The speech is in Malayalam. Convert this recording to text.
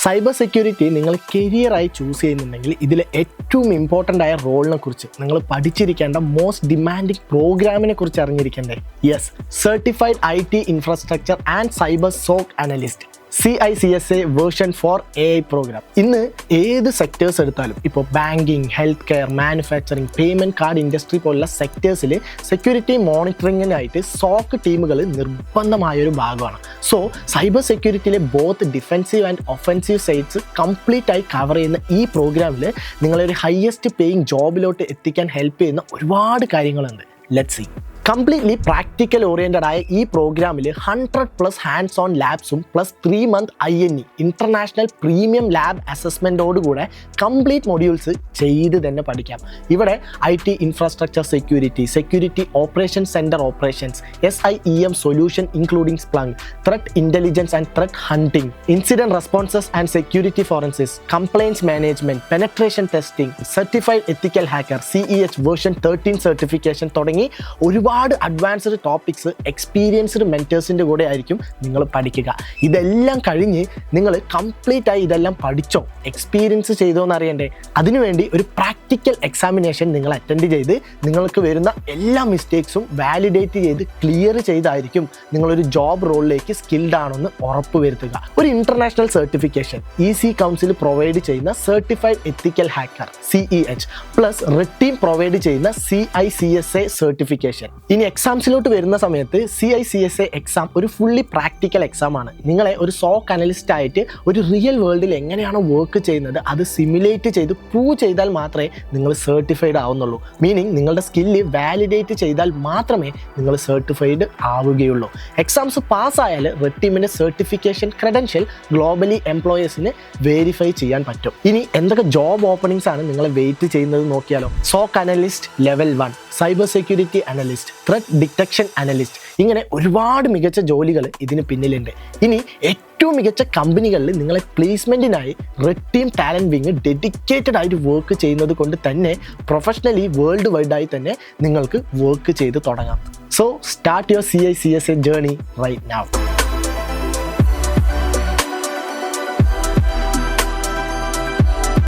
സൈബർ സെക്യൂരിറ്റി നിങ്ങൾ കരിയറായി ചൂസ് ചെയ്യുന്നുണ്ടെങ്കിൽ ഇതിൽ ഏറ്റവും ഇമ്പോർട്ടൻ്റ് ആയ റോളിനെ കുറിച്ച് നിങ്ങൾ പഠിച്ചിരിക്കേണ്ട മോസ്റ്റ് ഡിമാൻഡിങ് പ്രോഗ്രാമിനെ കുറിച്ച് അറിഞ്ഞിരിക്കേണ്ടേ? Yes, certified IT infrastructure and cyber SOC analyst CICSA version 4 AI programme. ഇന്ന് ഏത് സെക്ടേഴ്സ് എടുത്താലും, ഇപ്പോൾ banking, health care, manufacturing, payment card industry പോലുള്ള സെക്ടേഴ്സിൽ സെക്യൂരിറ്റി മോണിറ്ററിങ്ങിനായിട്ട് സോക്ക് ടീമുകൾ നിർബന്ധമായൊരു ഭാഗമാണ്. സോ സൈബർ സെക്യൂരിറ്റിയിലെ both defensive and offensive sides complete ആയി കവർ ചെയ്യുന്ന ഈ പ്രോഗ്രാമിൽ നിങ്ങളൊരു ഹയസ്റ്റ് പേയിങ് ജോബിലോട്ട് എത്തിക്കാൻ ഹെൽപ്പ് ചെയ്യുന്ന ഒരുപാട് കാര്യങ്ങളുണ്ട്. Let's see. Completely practical oriented ആയ ഈ പ്രോഗ്രാമിൽ 100+ ഹാൻഡ്സ് ഓൺ ലാബ്സും plus 3 month INE international premium lab അസസ്മെൻറ്റോടുകൂടെ കംപ്ലീറ്റ് മൊഡ്യൂൾസ് ചെയ്ത് തന്നെ പഠിക്കാം. ഇവിടെ IT infrastructure security operation centre operations, SIEM solution including Splunk, threat intelligence and threat hunting, incident responses and security forensics, compliance management, penetration testing, certified ethical hacker CEH version 13 certification തുടങ്ങി ഒരുപാട് അഡ്വാൻസ്ഡ് ടോപ്പിക്സ് എക്സ്പീരിയൻസ്ഡ് മെൻറ്റേഴ്സിൻ്റെ കൂടെ ആയിരിക്കും നിങ്ങൾ പഠിക്കുക. ഇതെല്ലാം കഴിഞ്ഞ് നിങ്ങൾ കംപ്ലീറ്റ് ആയി ഇതെല്ലാം പഠിച്ചോ, എക്സ്പീരിയൻസ് ചെയ്തോ എന്ന് അറിയണ്ടേ? അതിനുവേണ്ടി ഒരു പ്രാക്ടിക്കൽ എക്സാമിനേഷൻ നിങ്ങൾ അറ്റൻഡ് ചെയ്ത് നിങ്ങൾക്ക് വരുന്ന എല്ലാ മിസ്റ്റേക്സും വാലിഡേറ്റ് ചെയ്ത് ക്ലിയർ ചെയ്തായിരിക്കും നിങ്ങളൊരു ജോബ് റോളിലേക്ക് സ്കിൽഡ് ആണെന്ന് ഉറപ്പ് വരുത്തുക. ഒരു international certification EC council provide ചെയ്യുന്ന certified ethical hacker CEH plus red team provide ചെയ്യുന്ന CICSA സർട്ടിഫിക്കേഷൻ. ഇനി എക്സാംസിലോട്ട് വരുന്ന സമയത്ത് CICSA എക്സാം ഒരു ഫുള്ളി പ്രാക്ടിക്കൽ എക്സാം ആണ്. നിങ്ങളെ ഒരു സോക്ക് അനലിസ്റ്റ് ആയിട്ട് ഒരു റിയൽ വേൾഡിൽ എങ്ങനെയാണ് വർക്ക് ചെയ്യുന്നത് അത് സിമുലേറ്റ് ചെയ്ത് പ്രൂവ് ചെയ്താൽ മാത്രമേ നിങ്ങൾ സർട്ടിഫൈഡ് ആവുന്നുള്ളൂ. മീനിങ് നിങ്ങളുടെ സ്കില്ല് വാലിഡേറ്റ് ചെയ്താൽ മാത്രമേ നിങ്ങൾ സർട്ടിഫൈഡ് ആവുകയുള്ളൂ. എക്സാംസ് പാസ്സായാൽ റെഡ് ടീമിൻ്റെ സർട്ടിഫിക്കേഷൻ ക്രെഡൻഷ്യൽ ഗ്ലോബലി എംപ്ലോയേഴ്സിന് വെരിഫൈ ചെയ്യാൻ പറ്റും. ഇനി എന്തൊക്കെ ജോബ് ഓപ്പണിങ്സ് ആണ് നിങ്ങളെ വെയിറ്റ് ചെയ്യുന്നത് നോക്കിയാലോ. Soak analyst level 1, cyber security analyst, threat detection analyst, ഇങ്ങനെ ഒരുപാട് മികച്ച ജോലികൾ ഇതിന് പിന്നിലുണ്ട്. ഇനി ഏറ്റവും മികച്ച കമ്പനികളിൽ നിങ്ങളെ പ്ലേസ്മെൻറ്റിനായി red team talent wing dedicated ആയിട്ട് വർക്ക് ചെയ്യുന്നത് കൊണ്ട് തന്നെ പ്രൊഫഷണലി വേൾഡ് വൈഡായി തന്നെ നിങ്ങൾക്ക് വർക്ക് ചെയ്ത് തുടങ്ങാം. So start your CICSA journey right now.